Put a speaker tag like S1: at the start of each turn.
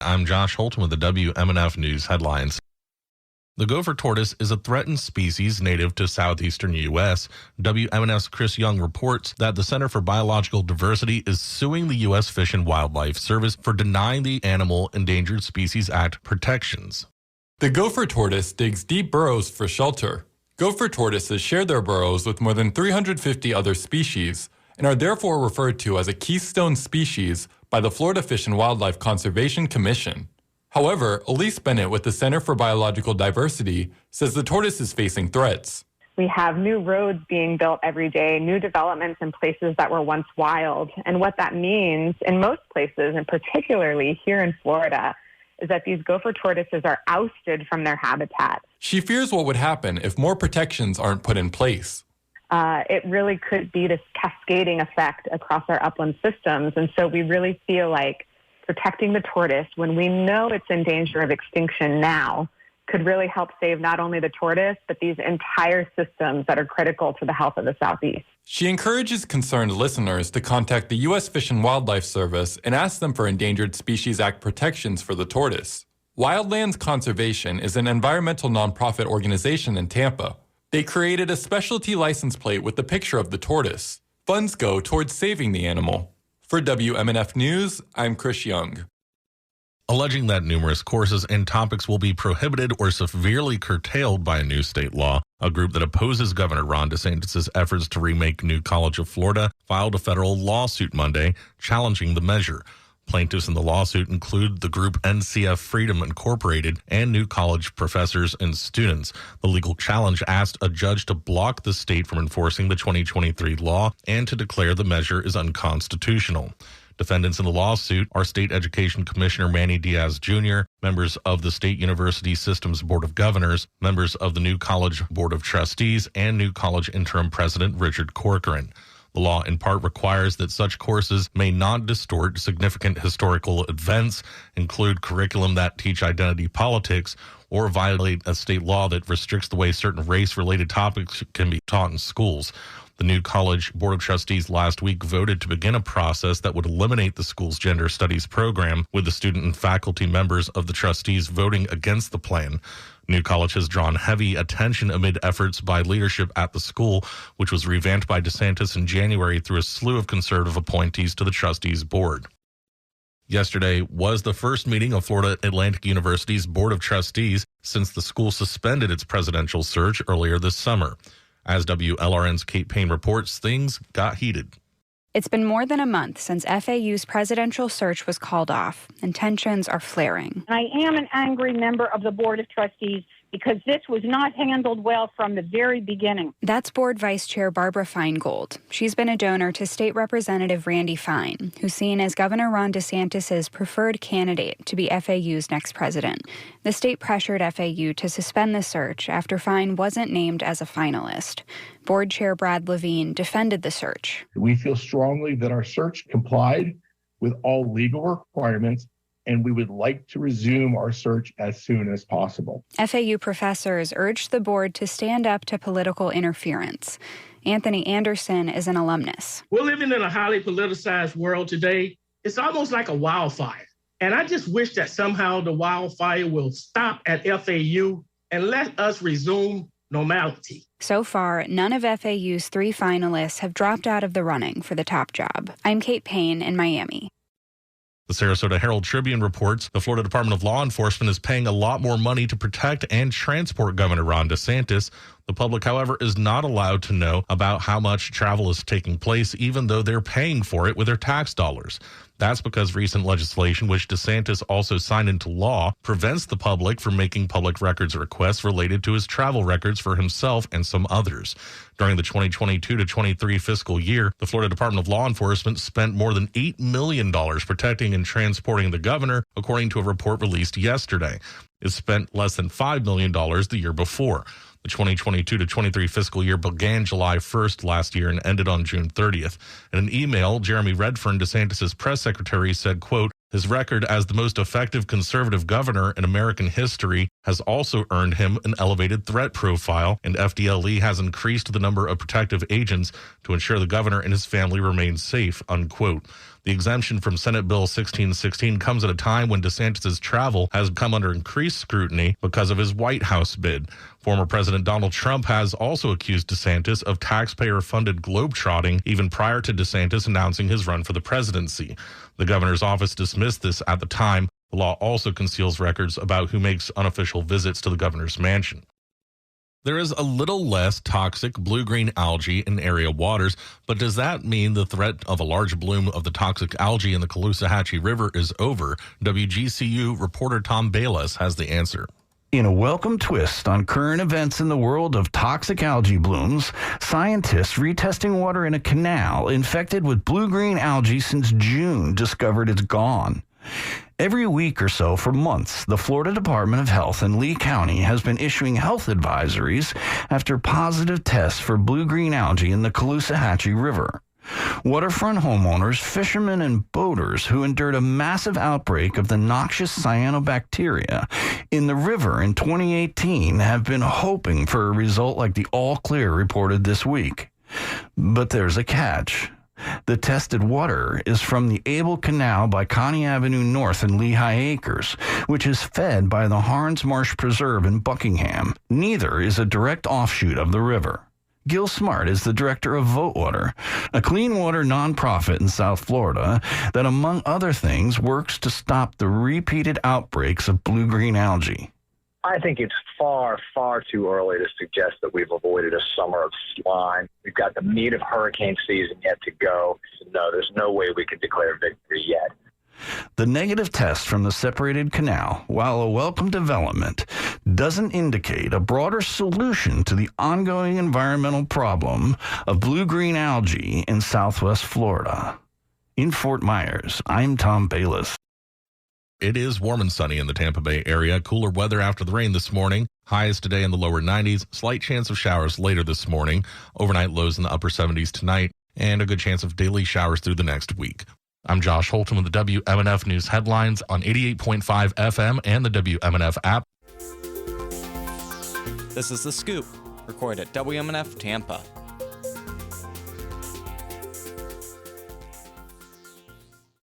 S1: I'm Josh Holton with the WMNF News headlines. The gopher tortoise is a threatened species native to southeastern U.S. WMNF's Chris Young reports that the Center for Biological Diversity is suing the U.S. Fish and Wildlife Service for denying the Animal Endangered Species Act protections.
S2: The gopher tortoise digs deep burrows for shelter. Gopher tortoises share their burrows with more than 350 other species and are therefore referred to as a keystone species by the Florida Fish and Wildlife Conservation Commission. However, Elise Bennett with the Center for Biological Diversity says the tortoise is facing threats.
S3: We have new roads being built every day, new developments in places that were once wild. And what that means in most places, and particularly here in Florida, is that these gopher tortoises are ousted from their habitat.
S2: She fears what would happen if more protections aren't put in place.
S3: It really could be this cascading effect across our upland systems. And so we really feel like protecting the tortoise when we know it's in danger of extinction now could really help save not only the tortoise, but these entire systems that are critical to the health of the Southeast.
S2: She encourages concerned listeners to contact the U.S. Fish and Wildlife Service and ask them for Endangered Species Act protections for the tortoise. Wildlands Conservation is an environmental nonprofit organization in Tampa. They created a specialty license plate with the picture of the tortoise. Funds go towards saving the animal. For WMNF News, I'm Chris Young.
S1: Alleging that numerous courses and topics will be prohibited or severely curtailed by a new state law, a group that opposes Governor Ron DeSantis' efforts to remake New College of Florida filed a federal lawsuit Monday challenging the measure. Plaintiffs in the lawsuit include the group NCF Freedom Incorporated and New College professors and students. The legal challenge asked a judge to block the state from enforcing the 2023 law and to declare the measure is unconstitutional. Defendants in the lawsuit are State Education Commissioner Manny Diaz Jr., members of the State University Systems Board of Governors, members of the New College Board of Trustees, and New College Interim President Richard Corcoran. The law in part requires that such courses may not distort significant historical events, include curriculum that teach identity politics, or violate a state law that restricts the way certain race-related topics can be taught in schools. The New College Board of Trustees last week voted to begin a process that would eliminate the school's gender studies program, with the student and faculty members of the trustees voting against the plan. New College has drawn heavy attention amid efforts by leadership at the school, which was revamped by DeSantis in January through a slew of conservative appointees to the trustees board. Yesterday was the first meeting of Florida Atlantic University's Board of Trustees since the school suspended its presidential search earlier this summer. As WLRN's Kate Payne reports, things got heated.
S4: It's been more than a month since FAU's presidential search was called off, and tensions are flaring.
S5: I am an angry member of the Board of Trustees because this was not handled well from the very beginning.
S4: That's Board Vice Chair Barbara Feingold. She's been a donor to State Representative Randy Fine, who's seen as Governor Ron DeSantis' preferred candidate to be FAU's next president. The state pressured FAU to suspend the search after Fine wasn't named as a finalist. Board Chair Brad Levine defended the search.
S6: We feel strongly that our search complied with all legal requirements, and we would like to resume our search as soon as possible.
S4: FAU professors urged the board to stand up to political interference. Anthony Anderson is an alumnus.
S7: We're living in a highly politicized world today. It's almost like a wildfire. And I just wish that somehow the wildfire will stop at FAU and let us resume normality.
S4: So far, none of FAU's 3 finalists have dropped out of the running for the top job. I'm Kate Payne in Miami.
S1: The Sarasota Herald Tribune reports the Florida Department of Law Enforcement is paying a lot more money to protect and transport Governor Ron DeSantis. The public, however, is not allowed to know about how much travel is taking place, even though they're paying for it with their tax dollars. That's because recent legislation, which DeSantis also signed into law, prevents the public from making public records requests related to his travel records for himself and some others. During the 2022 to 23 fiscal year, the Florida Department of Law Enforcement spent more than $8 million protecting and transporting the governor, according to a report released yesterday. It spent less than $5 million the year before. The 2022 to 23 fiscal year began July 1st last year and ended on June 30th. In an email, Jeremy Redfern, DeSantis' press secretary, said, quote, "His record as the most effective conservative governor in American history has also earned him an elevated threat profile, and FDLE has increased the number of protective agents to ensure the governor and his family remain safe," unquote. The exemption from Senate Bill 1616 comes at a time when DeSantis' travel has come under increased scrutiny because of his White House bid. Former President Donald Trump has also accused DeSantis of taxpayer-funded globetrotting even prior to DeSantis announcing his run for the presidency. The governor's office dismissed this at the time. The law also conceals records about who makes unofficial visits to the governor's mansion. There is a little less toxic blue-green algae in area waters, but does that mean the threat of a large bloom of the toxic algae in the Caloosahatchee River is over? WGCU reporter Tom Bayless has the answer.
S8: In a welcome twist on current events in the world of toxic algae blooms, scientists retesting water in a canal infected with blue-green algae since June discovered it's gone. Every week or so for months, the Florida Department of Health in Lee County has been issuing health advisories after positive tests for blue-green algae in the Caloosahatchee River. Waterfront homeowners, fishermen, and boaters who endured a massive outbreak of the noxious cyanobacteria in the river in 2018 have been hoping for a result like the all-clear reported this week. But there's a catch. The tested water is from the Abel Canal by Connie Avenue North in Lehigh Acres, which is fed by the Harns Marsh Preserve in Buckingham. Neither is a direct offshoot of the river. Gil Smart is the director of VoteWater, a clean water nonprofit in South Florida that, among other things, works to stop the repeated outbreaks of blue-green algae.
S9: I think it's far, far too early to suggest that we've avoided a summer of slime. We've got the meat of hurricane season yet to go. No, there's no way we can declare victory yet.
S8: The negative test from the separated canal, while a welcome development, doesn't indicate a broader solution to the ongoing environmental problem of blue-green algae in Southwest Florida. In Fort Myers, I'm Tom Bayless.
S1: It is warm and sunny in the Tampa Bay area. Cooler weather after the rain this morning. Highs today in the lower 90s. Slight chance of showers later this morning. Overnight lows in the upper 70s tonight. And a good chance of daily showers through the next week. I'm Josh Holton with the WMNF News headlines on 88.5 FM and the WMNF app.
S10: This is The Scoop, recorded at WMNF Tampa.